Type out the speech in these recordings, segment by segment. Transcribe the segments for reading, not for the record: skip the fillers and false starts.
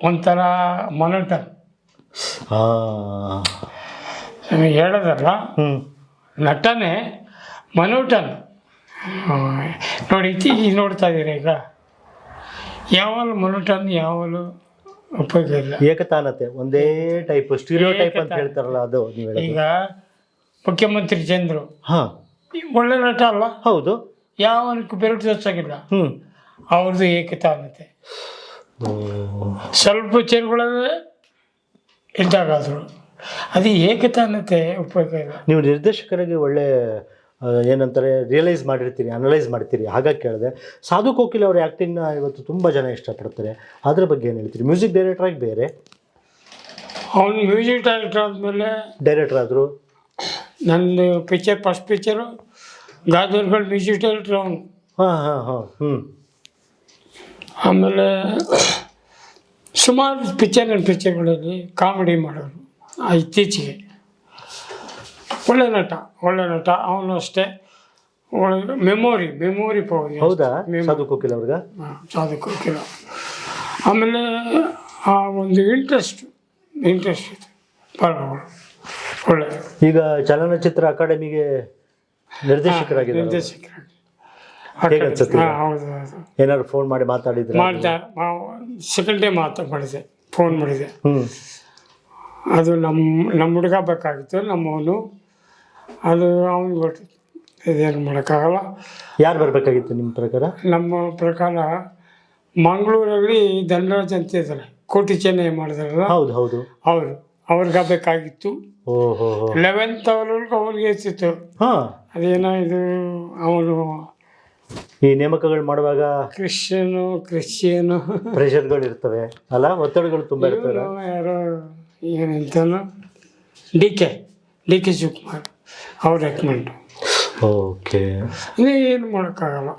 ಒಂಥರ ಮೊನಟನ್ ಹೇಳೋದಲ್ಲ, ನಟನೆ ಮೊನಟನ್. ನೋಡಿ ಇತ್ತೀಚೆಗೆ ನೋಡ್ತಾ ಇದ್ದೀರಾ ಈಗ ಯಾವಾಗಲೂ ಮೊನಟನ್, ಯಾವಾಗಲೂ ಉಪಯೋಗ ಇಲ್ಲ. ಏಕತಾನತೆ, ಒಂದೇ ಟೈಪ್ ಸ್ಟೀರಿಯೋ ಟೈಪ್ ಅಂತ ಹೇಳ್ತಾರಲ್ಲ ಅದು. ಈಗ ಮುಖ್ಯಮಂತ್ರಿ ಚಂದ್ರು ಒಳ್ಳೆ ನಟ ಅಲ್ಲ? ಹೌದು. ಯಾವನಕ್ಕೂ ಬೆರಟು ತೋರ್ಸಾಗಿಲ್ಲ. ಅವ್ರದ್ದು ಏಕತಾನತೆ. ಸ್ವಲ್ಪ ವಿಚಾರಗಳೇ ಇದ್ದಾಗಾದ್ರು ಅದು ಏಕತಾನತೆ ಉಪಯೋಗ ಇಲ್ಲ. ನೀವು ನಿರ್ದೇಶಕರಿಗೆ ಒಳ್ಳೆ ಏನಂತಾರೆ ರಿಯಲೈಸ್ ಮಾಡಿರ್ತೀರಿ, ಅನಲೈಸ್ ಮಾಡ್ತೀರಿ, ಹಾಗಾಗಿ ಕೇಳಿದೆ. ಸಾಧು ಕೋಕಿಲ್ ಅವ್ರ ಆ್ಯಕ್ಟಿಂಗ್ನ ಇವತ್ತು ತುಂಬ ಜನ ಇಷ್ಟಪಡ್ತಾರೆ. ಅದ್ರ ಬಗ್ಗೆ ಏನು ಹೇಳ್ತೀರಿ? ಮ್ಯೂಸಿಕ್ ಡೈರೆಕ್ಟ್ರಾಗಿ ಬೇರೆ, ಅವನು ಮ್ಯೂಸಿಕ್ ಡೈರೆಕ್ಟರ್ ಆದಮೇಲೆ ಡೈರೆಕ್ಟರ್ ಆದರು. ನಂದು ಪಿಕ್ಚರ್ ಫಸ್ಟ್ ಪಿಕ್ಚರು ಗಾದರ್ಗಳು ಮ್ಯೂಸಿಕ್ ಡೈರೆಕ್ಟ್ರ್ ಅವನು. ಆಮೇಲೆ ಸುಮಾರು ಪಿಕ್ಚರ್ಗಳಲ್ಲಿ ಕಾಮಿಡಿ ಮಾಡೋರು. ಇತ್ತೀಚೆಗೆ ಒಳ್ಳೆ ನಟ ಅವನು ಅಷ್ಟೇ. ಒಳ್ಳೆ ಮೆಮೊರಿ ಪವರ್. ಹೌದಾ? ಸಾಧು ಕೋಕಿಲ್ ಅವ್ರಿಗೆ? ಸಾಧು ಕೋಕಿಲ್. ಆಮೇಲೆ ಆ ಒಂದು ಇಂಟ್ರೆಸ್ಟ್ ಇದೆ ಬರೋರು ಒಳ್ಳೆ. ಈಗ ಚಲನಚಿತ್ರ ಅಕಾಡೆಮಿಗೆ ನಿರ್ದೇಶಕರಾಗಿ ಹೌದು. ಏನಾದ್ರು ಫೋನ್ ಮಾಡಿ ಮಾತಾಡಿದ್ರೆ? ಸೆಕೆಂಡ್ ಡೇ ಮಾಡಿದೆ, ಫೋನ್ ಮಾಡಿದೆ. ಅದು ನಮ್ಮ ಹುಡುಗ ಬೇಕಾಗಿತ್ತು, ನಮ್ಮವನು. ಅದು ಅವನು ಕೊಟ್ಟು ಇದೇನು ಮಾಡೋಕ್ಕಾಗಲ್ಲ. ಯಾರು ಬರಬೇಕಾಗಿತ್ತು ನಿಮ್ಮ ಪ್ರಕಾರ? ನಮ್ಮ ಪ್ರಕಾರ ಮಂಗಳೂರಲ್ಲಿ ಧನರಾಜ್ ಅಂತ ಇದ್ದಾರೆ, ಕೋಟಿ ಚೆನ್ನೈ ಮಾಡಿದಾರಲ್ಲ. ಹೌದು. ಅವ್ರಿಗೆ ಬೇಕಾಗಿತ್ತು. 11th ಅವ್ರಿಗೆ ಇರ್ತಿತ್ತು. ಅದೇನೋ ಇದು ಅವನು ಈ ನೇಮಕಗಳು ಮಾಡುವಾಗ ಕ್ರಿಶ್ಚಿಯನು ಪ್ರೆಷರ್ಗಳು ಇರ್ತವೆ ಅಲ್ಲ, ಒತ್ತಡಗಳು ತುಂಬ ಇರ್ತವೆ. ಯಾರೋ ಏನಂತಾನು ಡಿ ಕೆ ಶಿವಕುಮಾರ್ ಅವ್ರ ರೆಕಮೆಂಡು. ಓಕೆ. ಏನು ಮಾಡೋಕ್ಕಾಗಲ್ಲ.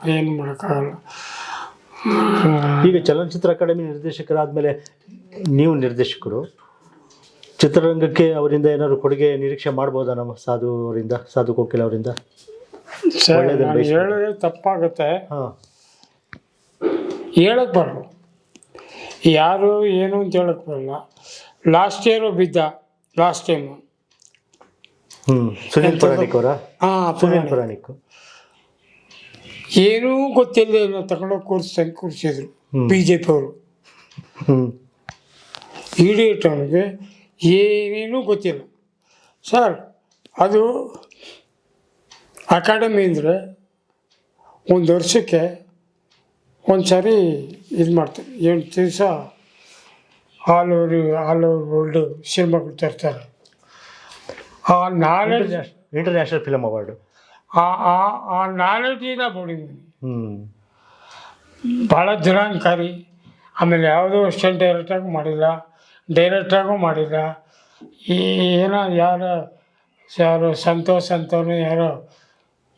ಈಗ ಚಲನಚಿತ್ರ ಅಕಾಡೆಮಿ ನಿರ್ದೇಶಕರಾದಮೇಲೆ ನೀವು ನಿರ್ದೇಶಕರು, ಚಿತ್ರರಂಗಕ್ಕೆ ಅವರಿಂದ ಏನಾದ್ರು ಕೊಡುಗೆ ನಿರೀಕ್ಷೆ ಮಾಡ್ಬೋದಾ? ನಮ್ಮ ಸಾಧು ಕೋಕಿಲ್ ಅವರಿಂದ? ಹೇಳಿದ್ರೆ ತಪ್ಪಾಗುತ್ತೆ, ಹೇಳಕ್ ಬರಲ್ಲ. ಯಾರು ಏನು ಅಂತ ಹೇಳಕ್ ಬರಲ್ಲ. ಲಾಸ್ಟ್ ಟೈಮು ಸುನೀಲ್ ಪುರಾಣಿಕ್ ಏನೂ ಗೊತ್ತಿಲ್ಲ ತಗೊಂಡೋಗಿ ಕೂರಿಸಿದ್ರು BJP ಅವರು. ಇಡಿಯಟ್ ಅವನಿಗೆ ಏನೇನೂ ಗೊತ್ತಿಲ್ಲ ಸರ್. ಅದು ಅಕಾಡೆಮಿ ಅಂದರೆ ಒಂದು ವರ್ಷಕ್ಕೆ ಒಂದು ಸಾರಿ ಇದು ಮಾಡ್ತಾರೆ. 8 ದಿವಸ ಆಲ್ ಓವರ್ ವರ್ಲ್ಡ್ ಸಿನಿಮಾಗಳು ತರ್ತಾರೆ. ಆ ನಾಲೆಡ್ಜ್, ಇಂಟರ್ನ್ಯಾಷನಲ್ ಫಿಲಮ್ ಅವಾರ್ಡು, ಆ ನಾಲೆಡ್ಜಿನ ಬೋಡಿಂಗ್ ಭಾಳ ದುರಾಂಕಾರಿ. ಆಮೇಲೆ ಯಾವುದೋ ಅಸಿಸ್ಟೆಂಟ್ ಡೈರೆಕ್ಟ್ರಾಗೂ ಮಾಡಿಲ್ಲ. ಏನೋ ಯಾರೋ ಸಂತೋಷ್ ಅಂತವನು, ಯಾರೋ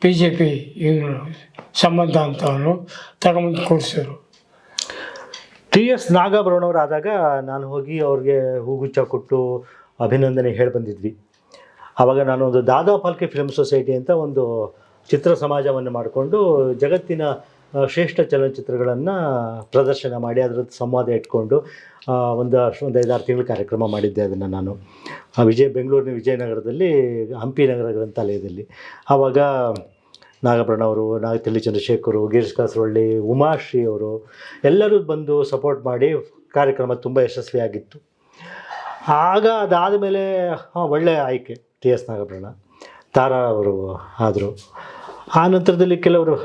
BJP ಇವನು ಸಂಬಂಧ ಅಂತವನು ತಗೊಂಬಂದು ಕೂರಿಸಿದ್ರು. TS ನಾಗಾಭರಣವ್ರು ಆದಾಗ ನಾನು ಹೋಗಿ ಅವ್ರಿಗೆ ಹೂಗುಚ್ಛ ಕೊಟ್ಟು ಅಭಿನಂದನೆ ಹೇಳಿ ಬಂದಿದ್ವಿ. ಆವಾಗ ನಾನು ಒಂದು ದಾದಾ ಫಾಲ್ಕೆ ಫಿಲ್ಮ್ ಸೊಸೈಟಿ ಅಂತ ಒಂದು ಚಿತ್ರ ಸಮಾಜವನ್ನು ಮಾಡಿಕೊಂಡು ಜಗತ್ತಿನ ಶ್ರೇಷ್ಠ ಚಲನಚಿತ್ರಗಳನ್ನು ಪ್ರದರ್ಶನ ಮಾಡಿ ಅದರದ್ದು ಸಂವಾದ ಇಟ್ಕೊಂಡು ಒಂದು 5-6 ತಿಂಗಳ ಕಾರ್ಯಕ್ರಮ ಮಾಡಿದ್ದೆ. ಅದನ್ನು ನಾನು ಬೆಂಗಳೂರಿನ ವಿಜಯನಗರದಲ್ಲಿ ಹಂಪಿ ನಗರ ಗ್ರಂಥಾಲಯದಲ್ಲಿ. ಆವಾಗ ನಾಗಭರಣ ಅವರು, ನಾಗತಿಲ್ಲಿ ಚಂದ್ರಶೇಖರು, ಗಿರೀಶ್ ಕಾಸರವಳ್ಳಿ, ಉಮಾಶ್ರೀ ಅವರು ಎಲ್ಲರೂ ಬಂದು ಸಪೋರ್ಟ್ ಮಾಡಿ ಕಾರ್ಯಕ್ರಮ ತುಂಬ ಯಶಸ್ವಿಯಾಗಿತ್ತು. ಆಗ ಅದಾದ ಮೇಲೆ ಒಳ್ಳೆಯ ಆಯ್ಕೆ TS ನಾಗಭರಣ, ತಾರಾ ಅವರು ಆದರು. ಆ ನಂತರದಲ್ಲಿ ಕೆಲವರು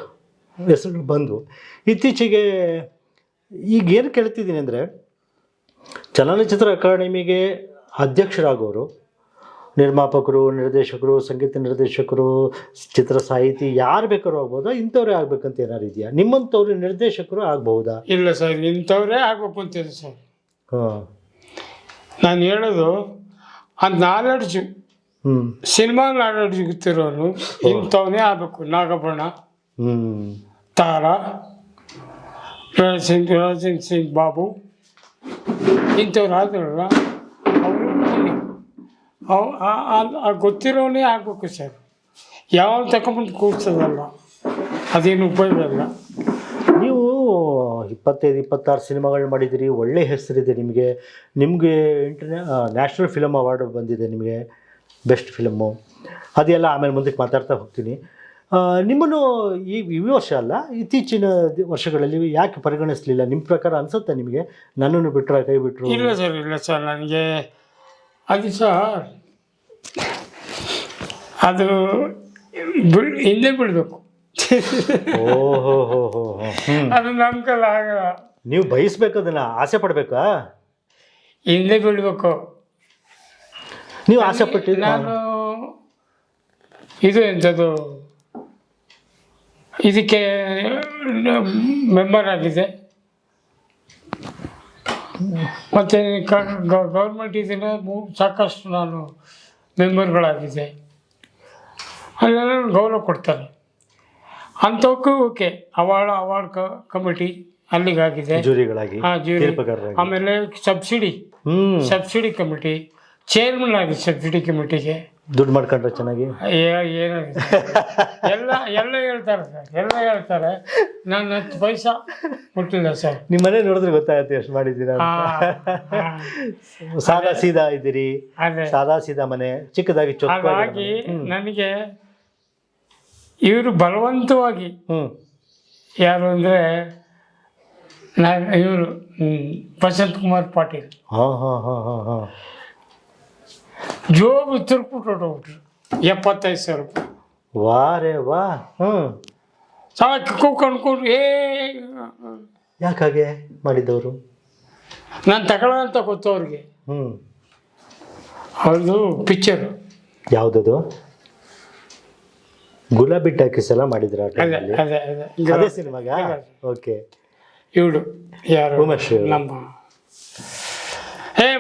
ಹೆಸರುಗಳು ಬಂದು ಇತ್ತೀಚೆಗೆ ಈಗೇನು ಕೇಳ್ತಿದ್ದೀನಿ ಅಂದರೆ, ಚಲನಚಿತ್ರ ಅಕಾಡೆಮಿಗೆ ಅಧ್ಯಕ್ಷರಾಗೋರು, ನಿರ್ಮಾಪಕರು, ನಿರ್ದೇಶಕರು, ಸಂಗೀತ ನಿರ್ದೇಶಕರು, ಚಿತ್ರ ಸಾಹಿತಿ ಯಾರು ಬೇಕಾದ್ರೂ ಆಗ್ಬೋದಾ? ಇಂಥವ್ರೇ ಆಗ್ಬೇಕಂತ ಏನಾರು ಇದೆಯಾ? ನಿಮ್ಮಂಥವ್ರು ನಿರ್ದೇಶಕರು ಆಗ್ಬಹುದಾ? ಇಲ್ಲ ಸರ್, ಇಂಥವ್ರೇ ಆಗ್ಬೇಕು ಅಂತಿದೆ ಸರ್. ನಾನು ಹೇಳೋದು ಆ ನಾಲೆಡ್ಜು, ಸಿನಿಮಾ ನಾಲೆಡ್ಜ್ ಗೊತ್ತಿರೋನು ಇಂಥವನೇ ಆಗಬೇಕು. ನಾಗಭರಣ, ತಾರಾ, ರಾಜನ್ ಸಿಂಗ್ ಬಾಬು ಇಂಥವ್ರು ಆದ್ರಲ್ಲ, ಅವರು ಗೊತ್ತಿರೋನೇ ಆಗಬೇಕು ಸರ್. ಯಾವ ತಗೊಂಬಂದು ಕೂರ್ಸೋದಲ್ಲ, ಅದೇನು ಉಪಯೋಗ ಇಲ್ಲ. ನೀವು 25-26 ಸಿನಿಮಾಗಳು ಮಾಡಿದ್ದೀರಿ, ಒಳ್ಳೆ ಹೆಸರಿದೆ ನಿಮಗೆ. ನಿಮಗೆ ನ್ಯಾಷನಲ್ ಫಿಲಮ್ ಅವಾರ್ಡ್ ಬಂದಿದೆ ನಿಮಗೆ, ಬೆಸ್ಟ್ ಫಿಲಮ್ಮು. ಅದೆಲ್ಲ ಆಮೇಲೆ ಮುಂದಕ್ಕೆ ಮಾತಾಡ್ತಾ ಹೋಗ್ತೀನಿ. ನಿಮ್ಮನ್ನು ಈ ವರ್ಷ ಅಲ್ಲ, ಇತ್ತೀಚಿನ ವರ್ಷಗಳಲ್ಲಿ ಯಾಕೆ ಪರಿಗಣಿಸಲಿಲ್ಲ ನಿಮ್ಮ ಪ್ರಕಾರ ಅನಿಸುತ್ತೆ ನಿಮಗೆ? ನನ್ನನ್ನು ಬಿಟ್ಟರೆ ಕೈ ಬಿಟ್ಟರು? ಇಲ್ಲ ಸರ್ ನನಗೆ ಅದು ಸರ್ ಅದು ಹಿಂದೆ ಬಿಡಬೇಕು. ಓಹೋ ಹೋ ಹೋ ಹೋ. ಅದು ನಮ್ಮ ಕೈಲಿ ಆಗಲ್ಲ. ನೀವು ಬಯಸ್ಬೇಕು, ಅದನ್ನು ಆಸೆ ಪಡಬೇಕಾ? ಹಿಂದೆ ಬಿಡಬೇಕು. ನೀವು ಆಸೆ ಪಟ್ಟಿದ್ದು? ನಾನು ಇದು ಎಂಥದ್ದು ಇದಕ್ಕೆ ಮೆಂಬರ್ ಆಗಿದೆ, ಮತ್ತು ಗೌರ್ಮೆಂಟ್ ಇದನ್ನು ಸಾಕಷ್ಟು ನಾನು ಮೆಂಬರ್ಗಳಾಗಿದೆ. ಅಲ್ಲೆಲ್ಲ ಗೌರವ ಕೊಡ್ತಾರೆ ಅಂಥವಕ್ಕೂ. ಓಕೆ, ಅವಾರ್ಡ್ ಕಮಿಟಿ ಅಲ್ಲಿಗಾಗಿದೆ, ಜೂರಿಗಳಾಗಿ. ಜೂರಿ. ಆಮೇಲೆ ಸಬ್ಸಿಡಿ ಕಮಿಟಿ ಚೇರ್ಮನ್ ಆಗಿದೆ. ಸಬ್ಸಿಡಿ ಕಮಿಟಿಗೆ ದುಡ್ಡು ಮಾಡ್ಕೊಂಡ್ರೆ ಚೆನ್ನಾಗಿ ಏನಾಗಿದೆ ಎಲ್ಲ ಹೇಳ್ತಾರೆ ಸರ್, ಎಲ್ಲ ಹೇಳ್ತಾರೆ. ನಾನು 10 ಪೈಸಾ ಕೊಟ್ಟಿಲ್ಲ ಸರ್. ನಿಮ್ಮ ಮನೆ ನೋಡಿದ್ರೆ ಗೊತ್ತಾಗುತ್ತೆ ಎಷ್ಟು ಮಾಡಿದ್ದೀರಾ. ಸಾದಾ ಸೀದಾ ಇದ್ದೀರಿ, ಸಾದಾ ಸೀದಾ ಮನೆ, ಚಿಕ್ಕದಾಗಿ ಹಾಗಾಗಿ ನನಗೆ ಇವರು ಬಲವಂತವಾಗಿ, ಯಾರು ಅಂದರೆ ಇವರು ವಸಂತ್ ಕುಮಾರ್ ಪಾಟೀಲ್, ಜೋಬು ತಿರ್ಬಿಟ್ಟು ಹೊಟ್ಟೋಗ್ಬಿಟ್ರು. 75,000 ರೂಪಾಯಿ. ವಾರೇ ವಾ. ಸಾಕು ಕೂತ್ಕೊಂಡು ಯಾಕಾಗೆ ಮಾಡಿದ್ದವರು? ನಾನು ತಗೊಳ್ಳೋ ಅಂತ ಗೊತ್ತು ಅವ್ರಿಗೆ. ಅವ್ರದ್ದು ಪಿಕ್ಚರು ಯಾವುದದು? ಗುಲಾಬಿ ಟಾಕೀಸ್ ಎಲ್ಲ ಮಾಡಿದ್ರ? ಅದೇ ಸಿನಿಮಾಗ? ಓಕೆ. ಇವಳು ಯಾರು? ಉಮೇಶ್. ನಮ್ಮ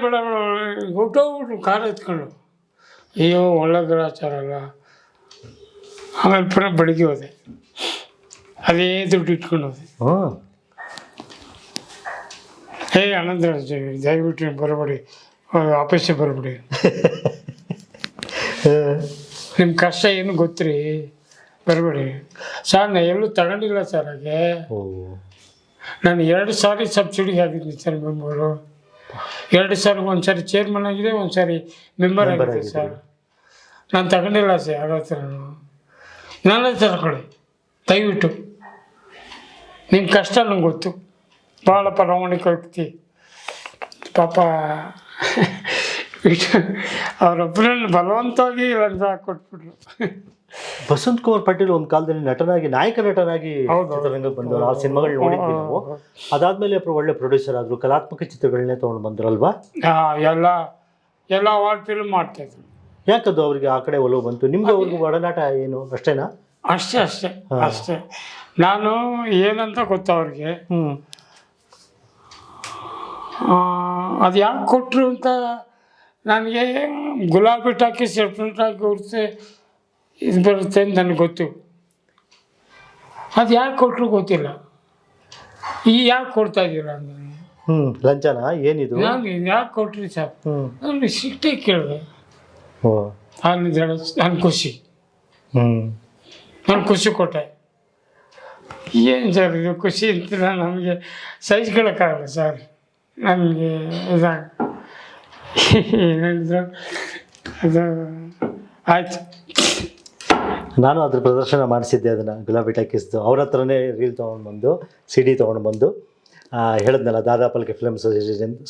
ಬೇಡ ಹುಟ್ಟೋಗ್ಬಿಟ್ರು ಕಾರ್ ಎತ್ಕೊಂಡು. ಅಯ್ಯೋ ಒಳ್ಳೆ ಗ್ರಾಚಾರ ಅಲ್ಲ. ಆಮೇಲೆ ಪುನಃ ಬೆಳಿಗ್ಗೆ ಹೋದೆ, ಅದೇ ದುಡ್ಡು ಇಟ್ಕೊಂಡು ಹೋದೆ. ಆನಂದರಾಜ್ ದಯವಿಟ್ಟು ಬರಬೇಡಿ, ಆಫೀಸಿಗೆ ಬರಬೇಡಿ, ನಿಮ್ಮ ಕಷ್ಟ ಏನು ಗೊತ್ತ್ರಿ, ಬರಬೇಡಿ ಸರ್. ನಾನು ಎಲ್ಲೂ ತಗೊಂಡಿಲ್ಲ ಸರ್. ಹಾಗೆ ನಾನು 2 ಸಾರಿ ಸಬ್ಸಿಡಿಗೆ ಆಗಿದ್ದೀನಿ ಸರ್ ಮೆಂಬರು. 2 ಸಾರಿ, ಒಂದು ಸಾರಿ ಚೇರ್ಮನ್ ಆಗಿದೆ, ಒಂದು ಸಾರಿ ಮೆಂಬರ್ ಆಗಿದೆ ಸರ್. ನಾನು ತಗೊಂಡಿಲ್ಲ ಸರ್ ಯಾರ ಹತ್ರನೂ. ನಾನೇ ತಗೊಳ್ಳಿ ದಯವಿಟ್ಟು. ನಿಮ್ಮ ಕಷ್ಟ ನಂಗೆ ಗೊತ್ತು, ಭಾಳ ಪ್ರಾಮಾಣಿಕ ವ್ಯಕ್ತಿ ಪಾಪ. ಅವರೊಬ್ಬರನ್ನು ಬಲವಂತವಾಗಿ ಲಂಚ ಕೊಟ್ಬಿಟ್ರು. ವಸಂತ್ ಕುಮಾರ್ ಪಾಟೀಲ್ ಒಂದು ಕಾಲದಲ್ಲಿ ನಟನಾಗಿ, ನಾಯಕ ನಟನಾಗಿ ಚಿತ್ರರಂಗಕ್ಕೆ ಬಂದವರು. ಆ ಸಿನಿಮಾಗಳು ನೋಡಿದ್ವಿ ನಾವು. ಅದಾದ್ಮೇಲೆ ಒಳ್ಳೆ ಪ್ರೊಡ್ಯೂಸರ್ ಆದರು, ಕಲಾತ್ಮಕ ಚಿತ್ರಗಳನ್ನೇ ತೊಗೊಂಡು ಬಂದ್ರಲ್ವಾ? ಎಲ್ಲ ಅವಾರ್ಡ್ ಫಿಲ್ಮ್ ಮಾಡ್ತಾಯಿದ್ರು. ಯಾಕದು ಅವ್ರಿಗೆ ಆ ಕಡೆ ಒಲವು ಬಂತು? ನಿಮ್ಗೆ ಅವ್ರಿಗೂ ಒಡನಾಟ ಏನು ಅಷ್ಟೇನಾ? ಅಷ್ಟೇ. ನಾನು ಏನಂತ ಗೊತ್ತಾ ಅವ್ರಿಗೆ, ಅದು ಯಾಕೆ ಕೊಟ್ಟರು ಅಂತ ನನಗೆ. ಗುಲಾಬಿ ಟಾಕಿ ಸೆಪ್ರೇಟ್ ಆಗಿ ಕೊಡ್ತೆ ಇದು ಬರುತ್ತೆ ಅಂತ ನನಗೆ ಗೊತ್ತು. ಅದು ಯಾಕೆ ಕೊಟ್ಟರು ಗೊತ್ತಿಲ್ಲ. ಯಾಕೆ ಕೊಡ್ತಾ ಇದ್ದೀರ ಅಂದರೆ, ಲಂಚನ ಏನಿದು? ನಾನು ಯಾಕೆ ಕೊಟ್ರಿ ಸರ್? ನಾನು ಸಿಟ್ಟೆ ಕೇಳಿದೆ. ನಾನು ಖುಷಿ ಕೊಟ್ಟೆ. ಏನು ಸರ್ ಇದು ಖುಷಿ ಅಂತ ನಮಗೆ ಸಹಿಸ್ಕೊಳ್ಳೋಕ್ಕಾಗಲ್ಲ ಸರ್. ನನಗೆ ಏನಿದ್ರು ಅದು ಆಯ್ತು. ನಾನು ಅದ್ರ ಪ್ರದರ್ಶನ ಮಾಡಿಸಿದ್ದೆ, ಅದನ್ನು ಗುಲಾಬಿ ಟಾಕೀಸ್ದು. ಅವ್ರ ಹತ್ರನೇ ರೀಲ್ ತೊಗೊಂಡ್ಬಂದು, CD ತೊಗೊಂಡ್ಬಂದು, ಹೇಳಿದ್ನಲ್ಲ ದಾದಾ ಫಾಲ್ಕೆ ಫಿಲ್ಮ್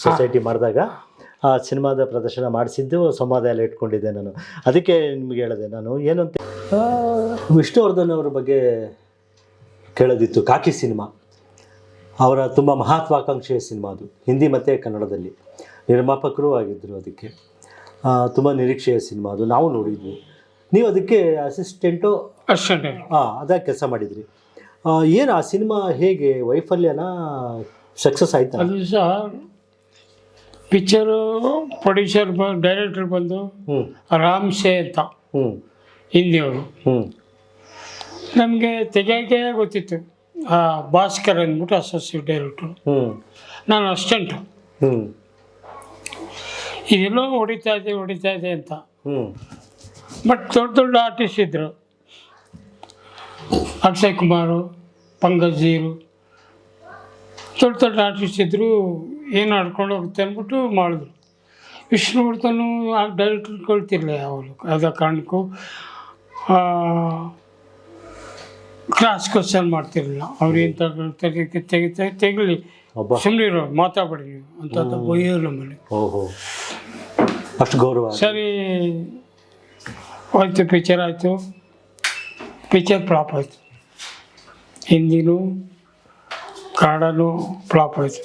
ಸೊಸೈಟಿ ಮಾಡಿದಾಗ ಆ ಸಿನಿಮಾದ ಪ್ರದರ್ಶನ ಮಾಡಿಸಿದ್ದು ಸಂವಾದ ಎಲ್ಲ ಇಟ್ಕೊಂಡಿದ್ದೆ ನಾನು. ಅದಕ್ಕೆ ನಿಮಗೆ ಹೇಳಿದೆ ನಾನು ಏನಂತ. ವಿಷ್ಣುವರ್ಧನ್ ಅವರ ಬಗ್ಗೆ ಕೇಳೋದಿತ್ತು. ಕಾಕಿ ಸಿನಿಮಾ ಅವರ ತುಂಬ ಮಹತ್ವಾಕಾಂಕ್ಷೆಯ ಸಿನಿಮಾ ಅದು, ಹಿಂದಿ ಮತ್ತು ಕನ್ನಡದಲ್ಲಿ. ನಿರ್ಮಾಪಕರೂ ಆಗಿದ್ದರು ಅದಕ್ಕೆ. ತುಂಬ ನಿರೀಕ್ಷೆಯ ಸಿನಿಮಾ ಅದು, ನಾವು ನೋಡಿದ್ವಿ. ನೀವು ಅದಕ್ಕೆ ಅಸಿಸ್ಟೆಂಟು ಅದಾಗಿ ಕೆಲಸ ಮಾಡಿದ್ರಿ. ಏನು ಆ ಸಿನಿಮಾ ಹೇಗೆ ವೈಫಲ್ಯನ ಸಕ್ಸಸ್ ಆಯ್ತಾ? ಅದು ಸರ್ ಪಿಕ್ಚರು ಪ್ರೊಡ್ಯೂಸರ್ ಡೈರೆಕ್ಟರ್ ಬಂದು ರಾಮ್ಸೆ ಅಂತ ಹಿಂದಿಯವರು. ನಮಗೆ ತೆಗೆಯೋಕೆ ಗೊತ್ತಿತ್ತು. ಭಾಸ್ಕರ್ ಅಂದ್ಬಿಟ್ಟು ಅಸೋಸಿಯೇಟ್ ಡೈರೆಕ್ಟ್ರು, ನಾನು ಅಸಿಸ್ಟೆಂಟು. ಇದೆಲ್ಲೋ ಹೊಡಿತಾ ಇದೆ ಅಂತ. ಬಟ್ ದೊಡ್ಡ ಆರ್ಟಿಸ್ಟ್ ಇದ್ದರು. ಅಕ್ಷಯ್ ಕುಮಾರು, ಪಂಕಜ್ ಜೀರು, ದೊಡ್ಡ ದೊಡ್ಡ ಆರ್ಟಿಸ್ಟ್ ಇದ್ದರು, ಏನು ಆಡ್ಕೊಂಡು ಹೋಗುತ್ತೆ ಅಂದ್ಬಿಟ್ಟು ಮಾಡಿದ್ರು. ವಿಷ್ಣುವರ್ಧನು ಆ ಡೈರೆಕ್ಟ್ರ್ ಕೊಳ್ತಿರಲಿಲ್ಲ ಯಾವಾಗಲೂ, ಅದ ಕಾರಣಕ್ಕೂ ಕ್ರಾಸ್ ಕ್ವಶನ್ ಮಾಡ್ತಿರಲಿಲ್ಲ. ಅವ್ರು ಏನು ತೆಗಲಿ ಸುಮ್ಮನೆ ಇರೋ, ಮಾತಾಡಬೇಡಿ ನೀವು ಅಂತ ಬೈಯೋರು ನಮ್ಮಲ್ಲಿ. ಓಹೋ, ಅಷ್ಟು ಗೌರವ. ಸರಿ ಹೋಯ್ತು, ಪಿಕ್ಚರ್ ಆಯಿತು. ಪಿಕ್ಚರ್ ಫ್ಲಾಪ್ ಆಯಿತು, ಹಿಂದಿನೂ ಕನ್ನಡನೂ ಫ್ಲಾಪ್ ಆಯಿತು.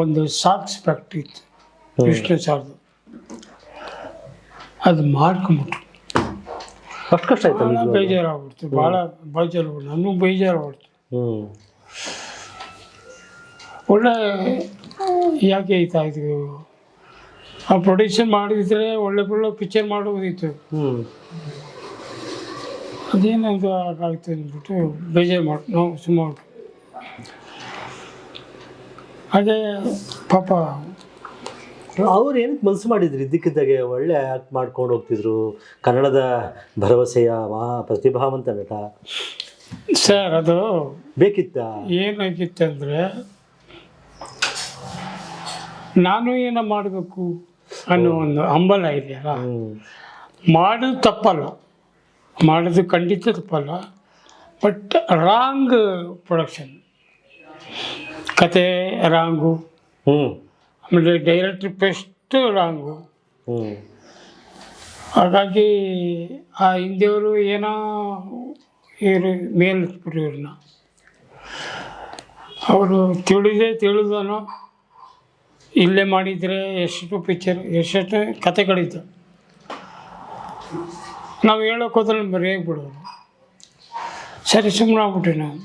ಒಂದು ಸಾಕ್ಸ್ ಫ್ಯಾಕ್ಟ್ರಿ ಇತ್ತು ವಿಷ್ಣು ಸಾರ್ದು, ಅದು ಮಾಡ್ಕೊಂಬಿಟ್ರು. ಅಷ್ಟು ಕಷ್ಟ ಆಯ್ತು, ಭಾಳ ಬೇಜಾರಾಗ್ಬಿಡ್ತು, ಭಾಳ ಬೇಜಾರು, ನನಗೂ ಬೇಜಾರಾಗ್ಬಿಡ್ತು. ಒಳ್ಳೆ ಯಾಕೆ ಆಯ್ತು, ಆ ಪ್ರೊಡಕ್ಷನ್ ಮಾಡಿದ್ರೆ ಒಳ್ಳೆ ಪಿಕ್ಚರ್ ಮಾಡೋದಿತ್ತು. ಅದೇನದು ಆಗಾಯ್ತು ಅಂದ್ಬಿಟ್ಟು ಬೇಜಾರು ನಾವು ಸುಮಾರು. ಹಾಗೆ ಪಾಪ ಅವ್ರು ಏನಕ್ಕೆ ಮನಸ್ಸು ಮಾಡಿದ್ರು, ಇದ್ದಕ್ಕಿದ್ದಾಗೆ ಒಳ್ಳೆ ಆ್ಯಕ್ಟ್ ಮಾಡ್ಕೊಂಡು ಹೋಗ್ತಿದ್ರು, ಕನ್ನಡದ ಭರವಸೆಯ ಪ್ರತಿಭಾವಂತ ನಟ ಸರ್. ಅದು ಬೇಕಿತ್ತ, ಏನಾಗಿತ್ತಂದರೆ ನಾನು ಏನೋ ಮಾಡಬೇಕು ಅನ್ನೋ ಒಂದು ಹಂಬಲ ಇದೆಯಲ್ಲ. ಮಾಡೋದು ತಪ್ಪಲ್ಲ, ಮಾಡೋದು ಖಂಡಿತ ತಪ್ಪಲ್ಲ, ಬಟ್ ರಾಂಗ್ ಪ್ರೊಡಕ್ಷನ್, ಕತೆ ರಾಂಗು, ಆಮೇಲೆ ಡೈರೆಕ್ಟ್ರ್ ಬೆಸ್ಟ್ ರಾಂಗು. ಹಾಗಾಗಿ ಆ ಹಿಂದಿಯವರು ಏನೋ ಇವರು ಮೇಲಿಟ್ಬಿಟ್ರು ಇವ್ರನ್ನ. ಅವರು ತಿಳಿದನೋ ಇಲ್ಲೇ ಮಾಡಿದರೆ ಎಷ್ಟು ಪಿಕ್ಚರ್, ಎಷ್ಟು ಕತೆಗಳಿತ್ತು, ನಾವು ಹೇಳೋಕೆ ಹೋದ್ರೆ ಬರೆಯೋಕೆ ಬಿಡೋರು. ಸರಿ ಸುಮ್ಮನೆ ಆಗ್ಬಿಟ್ರಿ ನಾವು.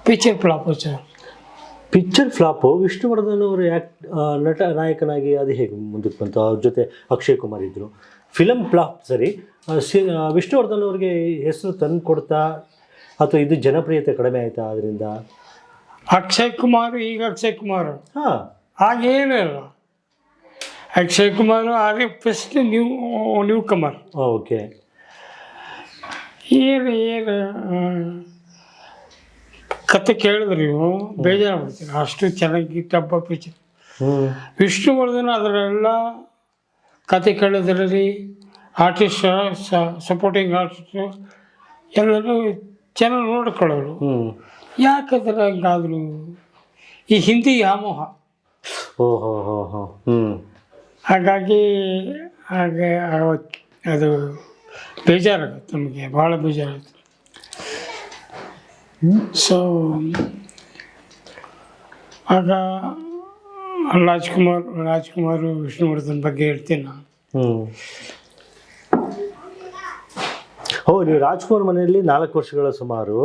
Picture flop sir. Picture flop. Vishnuvardhan ಅವರು ನಟ ನಾಯಕನಾಗಿ ಅದು ಹೇಗೆ ಮುಂದಕ್ಕೆ ಬಂತು? ಅವ್ರ ಜೊತೆ ಅಕ್ಷಯ್ ಕುಮಾರ್ ಇದ್ದರು. ಫಿಲಮ್ ಫ್ಲಾಪ್ ಸರಿ, ವಿಷ್ಣುವರ್ಧನ್ ಅವ್ರಿಗೆ ಹೆಸರು ತಂದು ಕೊಡ್ತಾ ಅಥವಾ ಇದು ಜನಪ್ರಿಯತೆ ಕಡಿಮೆ ಆಯಿತಾ ಅದರಿಂದ? ಅಕ್ಷಯ್ ಕುಮಾರ್ ಈಗ ಅಕ್ಷಯ್ ಕುಮಾರ್ ಹಾಂ, ಹಾಗೇನಿಲ್ಲ. ಅಕ್ಷಯ್ ಕುಮಾರ್ ಹಾಗೆ ಫಸ್ಟ್ ನ್ಯೂ ಕಮರ್. ಓಕೆ. ಏನು ಕತೆ ಕೇಳಿದ್ರೆ ನೀವು ಬೇಜಾರಾಗ್ಬಿಡ್ತೀರಿ, ಅಷ್ಟು ಚೆನ್ನಾಗಿ ಟಬ್ಬ ಪಿಕ್ಚರ್. ವಿಷ್ಣುವರ್ಧನ್ ಅದರೆಲ್ಲ ಕತೆ ಕೇಳೋದ್ರಲ್ಲಿ ಆರ್ಟಿಸ್ಟ್, ಸಪೋರ್ಟಿಂಗ್ ಆರ್ಟಿಸ್ಟು ಎಲ್ಲರೂ ಚೆನ್ನಾಗಿ ನೋಡ್ಕೊಳ್ಳೋರು. ಯಾಕಂದ್ರೆ ಹಂಗಾದ್ರು ಈ ಹಿಂದಿ ವ್ಯಾಮೋಹ. ಹಾಗಾಗಿ ಹಾಗೆ ಅದು ಬೇಜಾರಾಗುತ್ತೆ ನಮಗೆ, ಭಾಳ ಬೇಜಾರಾಗುತ್ತೆ. ಸೊ ಆಗ ರಾಜ್ಕುಮಾರ್ ವಿಷ್ಣುವರ್ಧನ್ ಬಗ್ಗೆ ಹೇಳ್ತೀನಿ ನಾನು. ನೀವು ರಾಜ್ಕುಮಾರ್ ಮನೆಯಲ್ಲಿ 4 ವರ್ಷಗಳ ಸುಮಾರು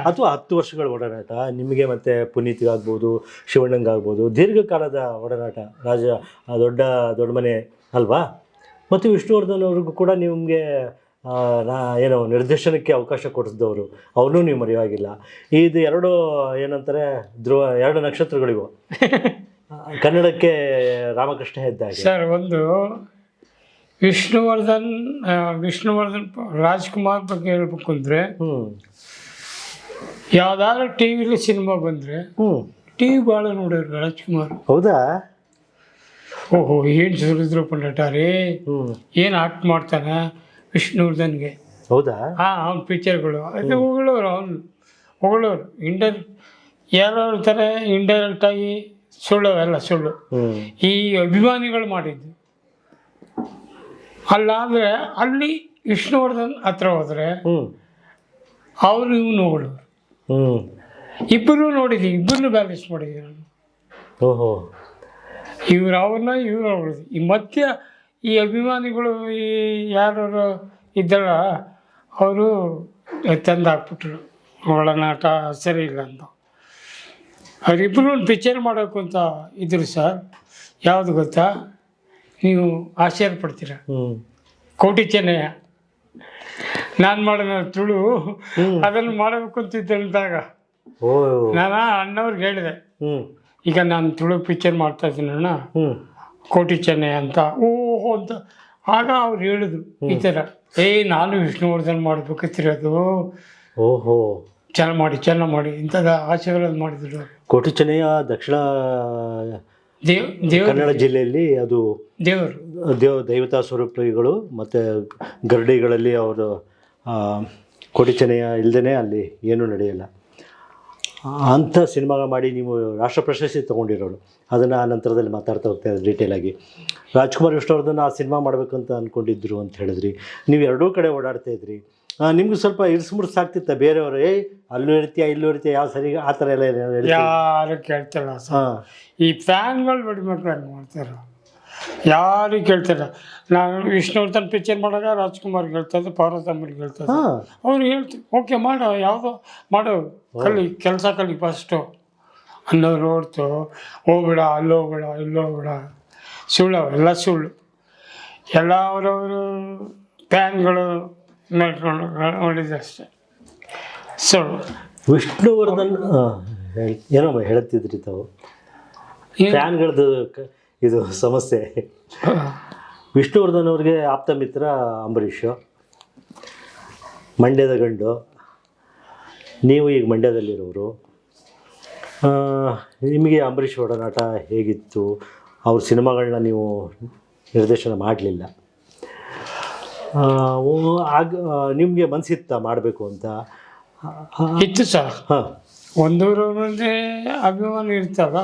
ಅಥವಾ 10 ವರ್ಷಗಳ ಒಡನಾಟ ನಿಮಗೆ ಮತ್ತು ಪುನೀತ್ಗಾಗ್ಬೋದು, ಶಿವಣ್ಣಂಗಾಗ್ಬೋದು, ದೀರ್ಘಕಾಲದ ಒಡನಾಟ. ದೊಡ್ಡ ಮನೆ ಅಲ್ವಾ? ಮತ್ತು ವಿಷ್ಣುವರ್ಧನ್ ಅವ್ರಿಗೂ ಕೂಡ ನಿಮಗೆ ಏನೋ ನಿರ್ದೇಶನಕ್ಕೆ ಅವಕಾಶ ಕೊಡಿಸಿದವರು, ಅವನ್ನೂ ನೀವು ಮರೆಯುವಾಗಿಲ್ಲ. ಇದು ಏನಂತಾರೆ ಎರಡು ನಕ್ಷತ್ರಗಳಿವು ಕನ್ನಡಕ್ಕೆ ರಾಮಕೃಷ್ಣ ಹೆದ್ದಾಗೆ. ಸರ್, ಒಂದು ವಿಷ್ಣುವರ್ಧನ್ ರಾಜ್ಕುಮಾರ್ ಬಗ್ಗೆ ಹೇಳ್ಬೇಕು ಅಂದರೆ, ಯಾವ್ದಾದ್ರು ಟಿ ವಿಲಿ ಸಿನಿಮಾ ಬಂದರೆ ಟಿ ವಿ ಭಾಳ ನೋಡೋರು ರಾಜ್ಕುಮಾರ್. ಹೌದಾ? ಓಹೋ, ಏನು ಸುರಿದ್ರಪ್ಪ ನಟ ರೀ, ಏನು ಆಕ್ಟ್ ಮಾಡ್ತಾನೆ ವಿಷ್ಣುವರ್ಧನ್ಗೆ. ಹೌದಾ? ಅವ್ನ ಪಿಕ್ಚರ್ಗಳು ಅದು ಹೊಗಳೋರು ಯಾರು ಹೇಳ್ತಾರೆ ಇಂಡೈರೆಕ್ಟಾಗಿ ಸುಳ್ಳು ಸುಳ್ಳು. ಈ ಅಭಿಮಾನಿಗಳು ಮಾಡಿದ್ದು ಅಲ್ಲಾದರೆ ಅಲ್ಲಿ ವಿಷ್ಣುವರ್ಧನ್ ಹತ್ರ ಹೋದರೆ ಅವರು ನೋಡೋರು. ಇಬ್ಬರು ನೋಡಿದ್ದೀವಿ, ಇಬ್ಬರನ್ನು ಬ್ಯಾಲೆನ್ಸ್ ಮಾಡಿದ್ದೀವಿ ನಾನು. ಓಹೋ, ಅವ್ರನ್ನ ನೋಡಿದ್ವಿ. ಈ ಮಧ್ಯ ಈ ಅಭಿಮಾನಿಗಳು ಈ ಯಾರು ಇದ್ದಲ್ಲ, ಅವರು ತಂದಾಕ್ಬಿಟ್ರು ಒಳನಾಟ ಸರಿ ಇಲ್ಲ ಅಂತ. ಅವರಿಬ್ಬರು ಒಂದು ಪಿಕ್ಚರ್ ಮಾಡೋಕು ಅಂತ ಇದ್ರು ಸರ್. ಯಾವುದು ಗೊತ್ತಾ, ನೀವು ಆಶ್ಚರ್ಯ ಪಡ್ತೀರ, ಕೋಟಿ ಚೆನ್ನಯ್ಯ. ನಾನು ಮಾಡೋಣ ತುಳು ಅದನ್ನು ಮಾಡಬೇಕು ಅಂತಿದ್ದಂತಾಗ ನಾನು ಅಣ್ಣವ್ರಿಗೆ ಹೇಳಿದೆ, ಈಗ ನಾನು ತುಳು ಪಿಕ್ಚರ್ ಮಾಡ್ತಾ ಇದ್ದೀನಿ ಅಣ್ಣ, ಕೋಟಿ ಚೆನ್ನಯ್ಯ ಅಂತ. ಓಹೋ ಅಂತ. ಆಗ ಅವ್ರು ಹೇಳಿದ್ರು ಈ ಥರ, ನಾನು ವಿಷ್ಣುವರ್ಧನ್ ಮಾಡ್ಬೇಕತ್ತಿರೋದು. ಓಹೋ, ಚೆನ್ನಾಗಿ ಮಾಡಿ ಇಂಥದ್ದು ಆಶೀರ್ವಾದ ಮಾಡಿದ್ರು. ಕೋಟಿ ಚೆನ್ನಯ್ಯ ದಕ್ಷಿಣ ದೇವರು ಕನ್ನಡ ಜಿಲ್ಲೆಯಲ್ಲಿ ಅದು ದೈವತಾ ಸ್ವರೂಪಿಗಳು ಮತ್ತು ಗರಡಿಗಳಲ್ಲಿ ಅವರು ಕೋಟಿ ಚೆನ್ನಯ್ಯ ಇಲ್ಲದೇ ಅಲ್ಲಿ ಏನೂ ನಡೆಯಲ್ಲ. ಅಂಥ ಸಿನಿಮಾ ಮಾಡಿ ನೀವು ರಾಷ್ಟ್ರ ಪ್ರಶಸ್ತಿ ತೊಗೊಂಡಿರೋರು. ಅದನ್ನು ಆ ನಂತರದಲ್ಲಿ ಮಾತಾಡ್ತಾ ಹೋಗ್ತಾ ಡೀಟೇಲಾಗಿ. ರಾಜ್ಕುಮಾರ್ ವಿಷ್ಣುವರ್ಧನ್ ಆ ಸಿನಿಮಾ ಮಾಡಬೇಕಂತ ಅಂದ್ಕೊಂಡಿದ್ರು ಅಂತ ಹೇಳಿದ್ರಿ. ನೀವು ಎರಡೂ ಕಡೆ ಓಡಾಡ್ತಾ ಇದ್ರಿ. ನಿಮ್ಗೆ ಸ್ವಲ್ಪ ಇರಿಸ್ಮುಡ್ಸಾಗ್ತಿತ್ತ ಬೇರೆಯವರು ಅಲ್ಲೂ ಇರ್ತೀಯ ಇಲ್ಲೂ ಇರ್ತೀಯ ಯಾವ ಸರಿ ಆ ಥರ ಎಲ್ಲ ಯಾರು ಕೇಳ್ತಿಲ್ಲ ಸರ್. ಈ ಫ್ಯಾನ್ಗಳು ಬಡಿ ಮಕ್ಳು ಹಂಗೆ ಮಾಡ್ತಾರೆ, ಯಾರು ಕೇಳ್ತಿಲ್ಲ. ನಾನು ವಿಷ್ಣುವರ್ಧನ್ ಪಿಕ್ಚರ್ ಮಾಡಾಗ ರಾಜ್ಕುಮಾರ್ ಹೇಳ್ತಾಯಿದ್ದೆ, ಪಾರ್ವತಮ್ಮನಿಗೆ ಹೇಳ್ತಾಯಿದ್ದೆ. ಅವ್ರು ಹೇಳ್ತೀವಿ ಓಕೆ ಮಾಡೋ, ಯಾವುದೋ ಮಾಡೋ, ಕೆಲಸ ಕಲಿ ಫಸ್ಟು ಅನ್ನೋರು ಹೊರ್ತು ಹೋಗ್ಬೇಡ ಅಲ್ಲೋಗ್ಬೇಡ ಇಲ್ಲೋಗ್ಬೇಡ, ಸುಳ್ಳು ಎಲ್ಲ ಸುಳ್ಳು. ಎಲ್ಲ ಅವರವರು ಫ್ಯಾನ್ಗಳು ನೋಡ್ಕೊಂಡು ನೋಡಿದೆ ಅಷ್ಟೇ ಸುಳ್ಳು. ವಿಷ್ಣುವರ್ಧನ್ ಏನೋ ಹೇಳ್ತಿದ್ರಿ ತಾವು, ಫ್ಯಾನ್ಗಳದ್ದು ಇದು ಸಮಸ್ಯೆ. ವಿಷ್ಣುವರ್ಧನ್ ಅವ್ರಿಗೆ ಆಪ್ತ ಮಿತ್ರ ಅಂಬರೀಷ್, ಮಂಡ್ಯದ ಗಂಡು. ನೀವು ಈಗ ಮಂಡ್ಯದಲ್ಲಿರೋರು. ನಿಮಗೆ ಅಂಬರೀಷ್ ಒಡನಾಟ ಹೇಗಿತ್ತು? ಅವ್ರ ಸಿನಿಮಾಗಳನ್ನ ನೀವು ನಿರ್ದೇಶನ ಮಾಡಲಿಲ್ಲ, ಆಗ ನಿಮಗೆ ಮನಸ್ಸಿತ್ತ ಮಾಡಬೇಕು ಅಂತ? ಇತ್ತು ಸರ್. ಒಂದೂರು ಮುಂದೆ ಅಭಿಮಾನ ಇರ್ತಲ್ಲ.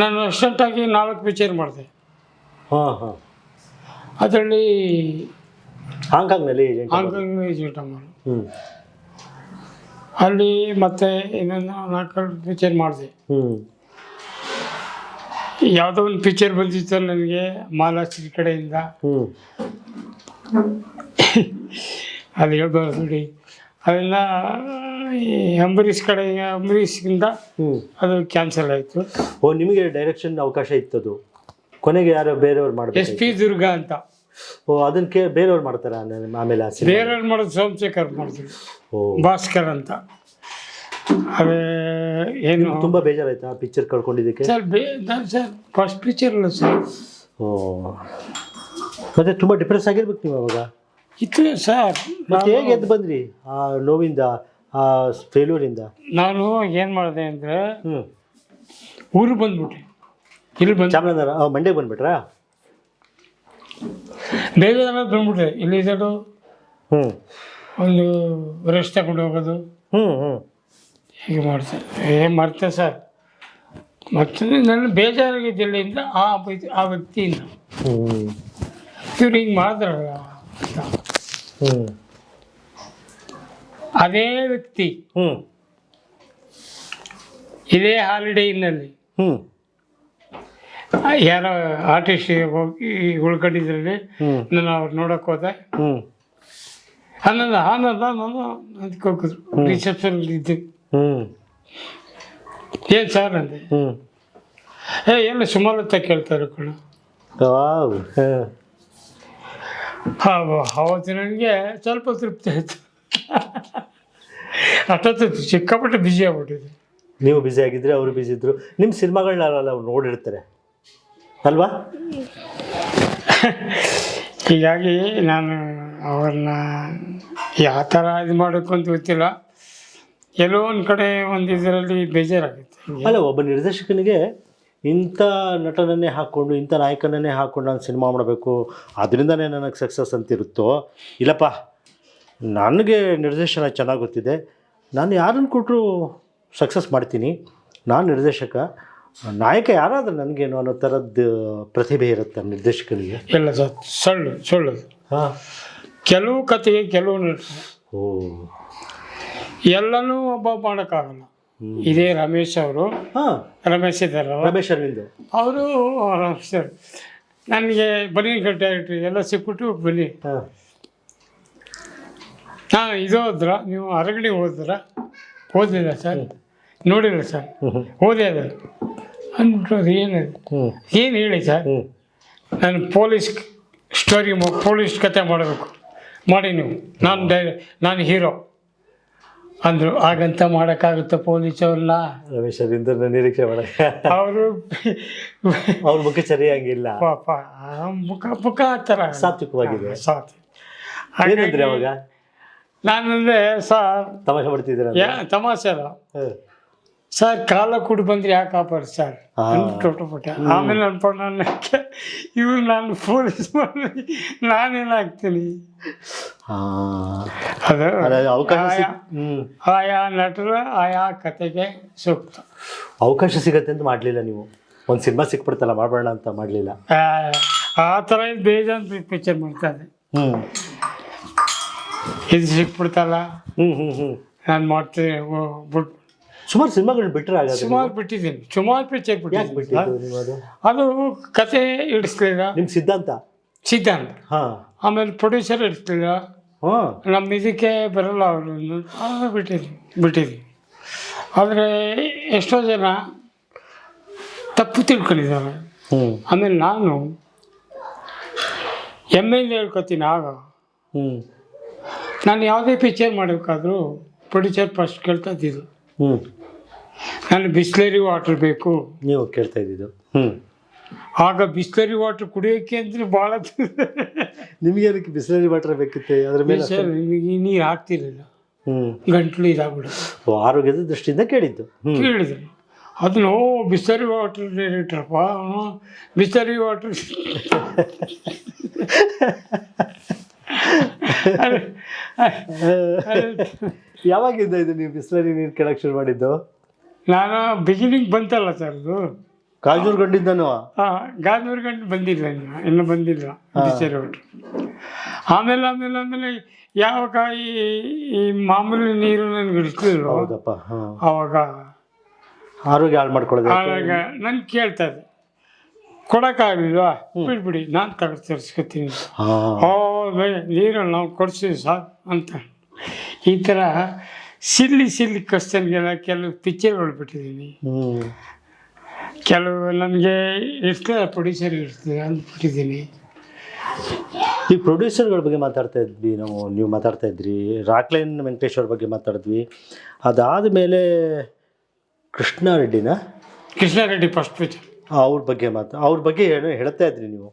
ನಾನು ಅಷ್ಟಂಟಾಗಿ 4 ಪಿಕ್ಚರ್ ಮಾಡಿದೆ. ಅದರಲ್ಲಿ ಹಾಂಗ್ಕಾಂಗ್ನಲ್ಲಿ ಏಜೆಂಟ್ ಮಾಡಿ ಅಲ್ಲಿ ಮತ್ತೆ ಇನ್ನೊಂದು 4 ಪಿಕ್ಚರ್ ಮಾಡಿದೆ. ಯಾವುದೋ ಒಂದು ಪಿಕ್ಚರ್ ಬಂದಿತ್ತು ನನಗೆ ಮಹಾರಾಷ್ಟ್ರ ಕಡೆಯಿಂದ. ಅದು ಹೇಳ್ಬಾರ್ದು ನೋಡಿ. ಅದೆಲ್ಲ ಅಂಬರೀಷ್ಗಿಂದ ಅದು ಕ್ಯಾನ್ಸಲ್ ಆಯಿತು. ನಿಮಗೆ ಡೈರೆಕ್ಷನ್ ಅವಕಾಶ ಇತ್ತದು, ಕೊನೆಗೆ ಯಾರೋ ಬೇರೆಯವ್ರು ಮಾಡಬೇಕು. SP ದುರ್ಗ ಅಂತ. ಅದಕ್ಕೆ ಬೇರೆಯವ್ರು ಮಾಡ್ತಾರೆ ಆಮೇಲೆ? ಬೇರೆಯವ್ರು ಮಾಡೋದು ಸೋಮಶೇಖರ್ ಮಾಡಿದ್ರು, ಭಾಸ್ಕರ್ ಅಂತ. ಅದೇ ಏನು ತುಂಬ ಬೇಜಾರಾಯ್ತಾ ಪಿಕ್ಚರ್ ಕಳ್ಕೊಂಡಿದ್ದಕ್ಕೆ? ಸರ್ ಸರ್ ಫಸ್ಟ್ ಪಿಕ್ಚರ್ ಅಲ್ಲ ಸರ್. ಮತ್ತೆ ತುಂಬ ಡಿಪ್ರೆಸ್ ಆಗಿರ್ಬೇಕು ನೀವು ಅವಾಗ? ಇತ್ತು ಸರ್. ಮತ್ತೆ ಹೇಗೆ ಎದ್ದು ಬಂದ್ರಿ ಆ ನೋವಿಂದ, ಆ ಫೇಲ್ಯೂರಿಂದ? ನಾನು ಏನು ಮಾಡಿದೆ ಅಂದರೆ ಊರಿಗೆ ಬಂದ್ಬಿಟ್ಟೆ. ಇಲ್ಲಿ ಚಾಮರಾಜನಗರ ಮಂಡ್ಯಕ್ಕೆ ಬಂದ್ಬಿಟ್ರಾ? ಬೇಜಾರ ಬಂದ್ಬಿಟ್ರೆ ಇಲ್ಲಿದ್ದು ಒಂದು ರೆಸ್ಟ್ ತಗೊಂಡು ಹೋಗೋದು ಹೀಗೆ ಮಾಡ್ತಾರೆ. ಮಾಡ್ತೆ ಸರ್. ಮತ್ತೆ ನನ್ನ ಬೇಜಾರಾಗಿದ್ದಿಲ್ಲಿಂದ ಆ ವ್ಯಕ್ತಿಯಿಂದ ಇವ್ರು ಹಿಂಗೆ ಮಾಡಿದ್ರಲ್ಲ ಅಂತ. ಅದೇ ವ್ಯಕ್ತಿ ಇದೇ ಹಾಲಿಡೇ ಇನ್ನಲ್ಲಿ ಯಾರೋ ಆರ್ಟಿಸ್ಟಿಗೆ ಹೋಗಿ ಉಳ್ಕೊಂಡಿದ್ರಲ್ಲಿ ನಾನು ಅವ್ರು ನೋಡೋಕೆ ಹೋದೆ. ಆನಂದ ಅದಕ್ಕೆ ಹೋಗಿದ್ರು. ರಿಸೆಪ್ಷನ್ ಇದ್ದು ಏನು ಸರ್ ಅಂದೆ. ಏನು ಸುಮಾರತ್ತ ಕೇಳ್ತಾರೆ ಕಣ. ಅವತ್ತು ನನಗೆ ಸ್ವಲ್ಪ ತೃಪ್ತಿ ಆಯಿತು. ಅಷ್ಟೊತ್ತು ಸಿಕ್ಕಾಪಟ್ಟೆ ಬ್ಯುಸಿ ಆಗ್ಬಿಟ್ಟಿದೆ. ನೀವು ಬ್ಯುಸಿ ಆಗಿದ್ರೆ ಅವರು ಬ್ಯುಸಿ ಇದ್ದರು. ನಿಮ್ಮ ಸಿನಿಮಾಗಳನ್ನ ಅವ್ರು ನೋಡಿರ್ತಾರೆ ಅಲ್ವಾ? ಹೀಗಾಗಿ ನಾನು ಅವ್ರನ್ನ ಯಾವ ಥರ ಇದು ಮಾಡೋಕ್ಕೂ ಅಂತ ಗೊತ್ತಿಲ್ಲ. ಎಲ್ಲೋ ಒಂದು ಕಡೆ ಒಂದು ಇದರಲ್ಲಿ ಬೇಜಾರಾಗುತ್ತೆ. ಅಲ್ಲ, ಒಬ್ಬ ನಿರ್ದೇಶಕನಿಗೆ ಇಂಥ ನಟನನ್ನೇ ಹಾಕ್ಕೊಂಡು ಇಂಥ ನಾಯಕನನ್ನೇ ಹಾಕ್ಕೊಂಡು ನಾನು ಸಿನಿಮಾ ಮಾಡಬೇಕು, ಅದರಿಂದನೇ ನನಗೆ ಸಕ್ಸಸ್ ಅಂತಿರುತ್ತೋ, ಇಲ್ಲಪ್ಪ ನನಗೆ ನಿರ್ದೇಶನ ಚೆನ್ನಾಗಿ ಗೊತ್ತಿದೆ, ನಾನು ಯಾರನ್ನು ಕೊಟ್ಟರು ಸಕ್ಸಸ್ ಮಾಡ್ತೀನಿ, ನಾನು ನಿರ್ದೇಶಕ, ನಾಯಕ ಯಾರಾದರೂ ನನಗೇನು ಅನ್ನೋ ಥರದ್ದು ಪ್ರತಿಭೆ ಇರುತ್ತೆ ನಿರ್ದೇಶಕನಿಗೆ. ಇಲ್ಲ ಸರ್, ಸುಳ್ಳು. ಕೆಲವು ಕತೆಗೆ ಕೆಲವು ಎಲ್ಲನೂ ಒಬ್ಬ ಮಾಡೋಕ್ಕಾಗಲ್ಲ. ಇದೇ ರಮೇಶ್ ಅವರು, ರಮೇಶ್ ಇದ್ದಾರಲ್ಲ, ರಮೇಶ್ ಅರವಿಂದ್ ಅವರು ಸರ್ ನನಗೆ ಬನ್ನಿ ಡೈರೆಕ್ಟ್ರಿ ಎಲ್ಲ ಸಿಕ್ಬಿಟ್ಟು ಬನ್ನಿ ಇದು ಹೋದ್ರ ನೀವು ಹೊರಗಡೆ ಓದಿಲ್ಲ ಸರ್, ನೋಡಿಲ್ಲ ಸರ್, ಓದಿ ಅದು ಅಂದ್ಬಿಟ್ಟು ಏನು ಹೇಳಿ ಸರ್, ನಾನು ಪೊಲೀಸ್ ಕತೆ ಮಾಡಬೇಕು, ಮಾಡಿ ನೀವು, ನಾನು ಹೀರೋ ಅಂದರು. ಹಾಗಂತ ಮಾಡೋಕ್ಕಾಗುತ್ತೆ ಪೊಲೀಸವ್ರನ್ನ? ರಮೇಶ್ ಅರವಿಂದ್ ನಿರೀಕ್ಷೆ ಮಾಡೋಕ್ಕೆ ಅವ್ರ ಮುಖ ಸರಿಯಾಗಿಲ್ಲ, ಪಾಪ ಮುಖ ಆ ಥರ ಸಾತ್ವಿಕವಾಗಿದೆ. ಸಾತ್ವಿಕ ಏನಂದ್ರೆ ಅವಾಗ ನಾನಂದರೆ ಸರ್ ತಮಾಷೆ ಮಾಡ್ತಿದ್ದೀರ ತಮಾಷೆ ಅಲ್ಲ ಸರ್, ಕಾಲ ಕೂಡಿ ಬಂದ್ರೆ ಯಾಕೆ ಕಾಪಾಡಿ ಸರ್ ಟೊಟ್ಟುಪುಟ್ಟ. ಆಮೇಲೆ ಅನ್ಕೊಂಡು ಇವ್ರು ನಾನು ಪೊಲೀಸ್ ಮಾಡಿ ನಾನೇನಾಗ್ತೀನಿ. ಅದು ಆಯಾ ನಟರ ಆಯಾ ಕತೆಗೆ ಸೂಕ್ತ. ಅವಕಾಶ ಸಿಗತ್ತೆ ಅಂತ ಮಾಡಲಿಲ್ಲ ನೀವು? ಒಂದು ಸಿನಿಮಾ ಸಿಕ್ಬಿಡ್ತಲ್ಲ ಮಾಡೋಣ ಅಂತ ಮಾಡಲಿಲ್ಲ? ಆ ಥರ ಇದು ಬೇಜಾನ್ ಪಿಕ್ಚರ್ ಮಾಡ್ತಾ ಇದ್ದೆ. ಇದು ಸಿಕ್ಬಿಡ್ತಲ್ಲ, ನಾನು ಮಾಡ್ತೀನಿ ಬಿಟ್ಟು ಸುಮಾರು ಸಿನಿಮಾಗಳನ್ನ ಬಿಟ್ಟರೆ ಆಗ ಸುಮಾರು ಬಿಟ್ಟಿದ್ದೀನಿ. ಸುಮಾರು ಪಿಕ್ಚರ್ ಬಿಟ್ಟಿದ್ದೀನಿ. ಅದು ಕತೆ ಇಡಿಸ್ಲಿಲ್ಲ, ನಿಮ್ಮ ಸಿದ್ಧಾಂತ ಆಮೇಲೆ ಪ್ರೊಡ್ಯೂಸರ್ ಇಡಿಸ್ಲಿಲ್ಲ, ನಮ್ಮ ಇದಕ್ಕೆ ಬರಲ್ಲ ಅವರು ಬಿಟ್ಟಿದ್ದೀನಿ. ಆದರೆ ಎಷ್ಟೋ ಜನ ತಪ್ಪು ತಿಳ್ಕೊಂಡಿದ್ದಾರೆ. ಆಮೇಲೆ ನಾನು ಹೆಮ್ಮೆಯಿಂದ ಹೇಳ್ಕೊತೀನಿ. ಆಗ ನಾನು ಯಾವುದೇ ಪಿಕ್ಚರ್ ಮಾಡಬೇಕಾದ್ರೂ ಪ್ರೊಡ್ಯೂಸರ್ ಫಸ್ಟ್ ಕೇಳ್ತಾ ಇದ್ದಿದ್ದು, ನಾನು ಬಿಸ್ಲರಿ ವಾಟರ್ ಬೇಕು. ನೀವು ಕೇಳ್ತಾ ಇದ್ದಿದ್ದು? ಆಗ ಬಿಸ್ಲರಿ ವಾಟರ್ ಕುಡಿಯೋಕ್ಕೆ ಅಂದರೆ ಭಾಳ ನಿಮಗೆ ಅದಕ್ಕೆ ಬಿಸ್ಲರಿ ವಾಟರ್ ಬೇಕಿತ್ತು. ಅದ್ರ ಮೇಲೆ ನಿಮಗೆ ನೀರು ಹಾಕ್ತಿರ್ಲಿಲ್ಲ, ಗಂಟ್ಲು ಇದಾಗ್ಬಿಡೋದು. ಆರೋಗ್ಯದ ದೃಷ್ಟಿಯಿಂದ ಕೇಳಿದ್ದು. ಕೇಳಿದ್ರು ಅದನ್ನು ಬಿಸ್ಲರಿ ವಾಟರ್ ಡೈರೆಕ್ಟ್ರಪ್ಪ, ಬಿಸ್ಲರಿ ವಾಟರ್ ಯಾವಾಗಿಂದ ಇದು ನೀವು ಬಿಸ್ಲರಿ ನೀರು ಕೇಳಕ್ಕೆ ಶುರು ಮಾಡಿದ್ದು? ನಾನು ಬಿಗಿನಿಂಗ್ ಬಂತಲ್ಲ ಸರ್ ಅದು, ಗಾಜನೂರು ಗಂಡಿದ್ದಾನು. ಗಾಜನೂರು ಗಂಡು ಬಂದಿಲ್ಲ, ಇನ್ನೂ ಬಂದಿಲ್ಲ ಬಿಸ್ಲರಿ ವಾಟರ್. ಆಮೇಲೆ ಯಾವಾಗ ಈ ಮಾಮೂಲಿ ನೀರು ನನಗೆ ಇಡಿಸ್ಲಿಲ್ಲ, ಆವಾಗ ಆರೋಗ್ಯ ಹಾಳು ಮಾಡ್ಕೊಳ್ಳೋದು. ಆವಾಗ ನಾನು ಕೇಳ್ತಾ ಇದ್ದೆ, ಕೊಡೋಕ್ಕಾಗಲಿಲ್ವಾ ಬಿಡ್ಬಿಡಿ ನಾನು ತರಿಸ್ಕೊತೀನಿ. ನೀರು ನಾವು ಕೊಡ್ತೀವಿ ಸಾಕು ಅಂತ. ಈ ಥರ ಸಿಲ್ಲಿ ಕ್ವಶನ್ಗೆಲ್ಲ ಕೆಲವು ಪಿಕ್ಚರ್ಗಳು ಬಿಟ್ಟಿದ್ದೀನಿ. ಕೆಲವು ನನಗೆ ಇರ್ತದೆ, ಪ್ರೊಡ್ಯೂಸರ್ ಇರ್ತದೆ ಅಂತ ಬಿಟ್ಟಿದ್ದೀನಿ. ಈ ಪ್ರೊಡ್ಯೂಸರ್ಗಳ ಬಗ್ಗೆ ಮಾತಾಡ್ತಾ ಇದ್ವಿ ನಾವು, ನೀವು ಮಾತಾಡ್ತಾ ಇದ್ರಿ. ರಾಕ್ಲೈನ್ ವೆಂಕಟೇಶ್ ಅವ್ರ ಬಗ್ಗೆ ಮಾತಾಡಿದ್ವಿ. ಅದಾದ ಮೇಲೆ ಕೃಷ್ಣಾರೆಡ್ಡಿ ಫಸ್ಟ್ ಪಿಕ್ಚರ್, ಅವ್ರ ಬಗ್ಗೆ ಏನು ಹೇಳ್ತಾ ಇದ್ರಿ ನೀವು.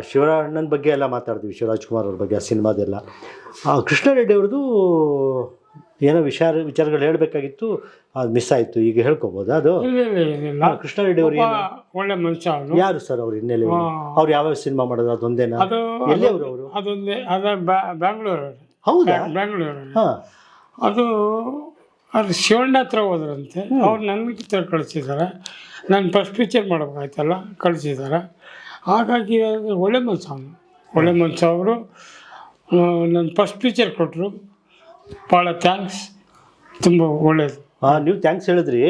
ಶಿವರಾಣ್ಣನ ಬಗ್ಗೆ ಎಲ್ಲ ಮಾತಾಡಿದ್ವಿ, ಶಿವರಾಜ್ ಕುಮಾರ್ ಅವ್ರ ಬಗ್ಗೆ, ಆ ಸಿನಿಮಾದೆಲ್ಲ. ಕೃಷ್ಣಾರೆಡ್ಡಿ ಅವ್ರದ್ದು ಏನೋ ವಿಚಾರಗಳು ಹೇಳಬೇಕಾಗಿತ್ತು, ಅದು ಮಿಸ್ ಆಯಿತು. ಈಗ ಹೇಳ್ಕೊಬೋದಾ ಅದು? ಕೃಷ್ಣಾರೆಡ್ಡಿ ಅವರು ಒಳ್ಳೆ ಮನುಷ್ಯ. ಯಾರು ಸರ್ ಅವ್ರು ಹಿನ್ನೆಲೆ? ಅವ್ರು ಯಾವ್ಯಾವ ಸಿನಿಮಾ ಮಾಡೋದು? ಅದೊಂದೇನಾ? ಎಲ್ಲಿ ಅವರು? ಅದೊಂದೇ, ಬ್ಯಾಂಗ್ಳೂರು. ಹೌದಾ? ಬ್ಯಾಂಗ್ಳೂರು. ಅದು ಶಿವಣ್ಣ ಹತ್ರ ಹೋದ್ರಂತೆ. ಅವ್ರು ನನಗೆ ಕಳಿಸಿದ್ದಾರೆ. ನಾನು ಫಸ್ಟ್ ಪಿಕ್ಚರ್ ಮಾಡಬೇಕಾಯ್ತಲ್ಲ, ಕಳಿಸಿದ್ದಾರೆ. ಹಾಗಾಗಿ ಒಳ್ಳೆ ಮನುಷ್ಯ ಅವರು ನನ್ನ ಫಸ್ಟ್ ಪಿಕ್ಚರ್ ಕೊಟ್ಟರು. ಭಾಳ ಥ್ಯಾಂಕ್ಸ್, ತುಂಬ ಒಳ್ಳೇದು. ನೀವು ಥ್ಯಾಂಕ್ಸ್ ಹೇಳಿದ್ರಿ.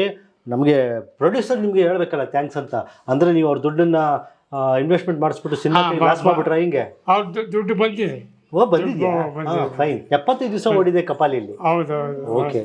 ನಮಗೆ ಪ್ರೊಡ್ಯೂಸರ್ ನಿಮಗೆ ಹೇಳ್ಬೇಕಲ್ಲ ಥ್ಯಾಂಕ್ಸ್ ಅಂತ. ಅಂದರೆ ನೀವು ಅವ್ರ ದುಡ್ಡನ್ನು ಇನ್ವೆಸ್ಟ್ಮೆಂಟ್ ಮಾಡಿಸ್ಬಿಟ್ಟು ಸಿನಿಮಾ ಲಾಸ್ ಮಾಡಿಬಿಟ್ರೆ ಹಿಂಗೆ? ಅವ್ರ ದುಡ್ಡು ಬಂದಿದೆ. ಬಂದಿದ್ಯಾ? ಫೈನ್. 75 ದಿವಸ ಓಡಿದೆ ಕಪಾಲಿಯಲ್ಲಿ. ಹೌದು. ಓಕೆ.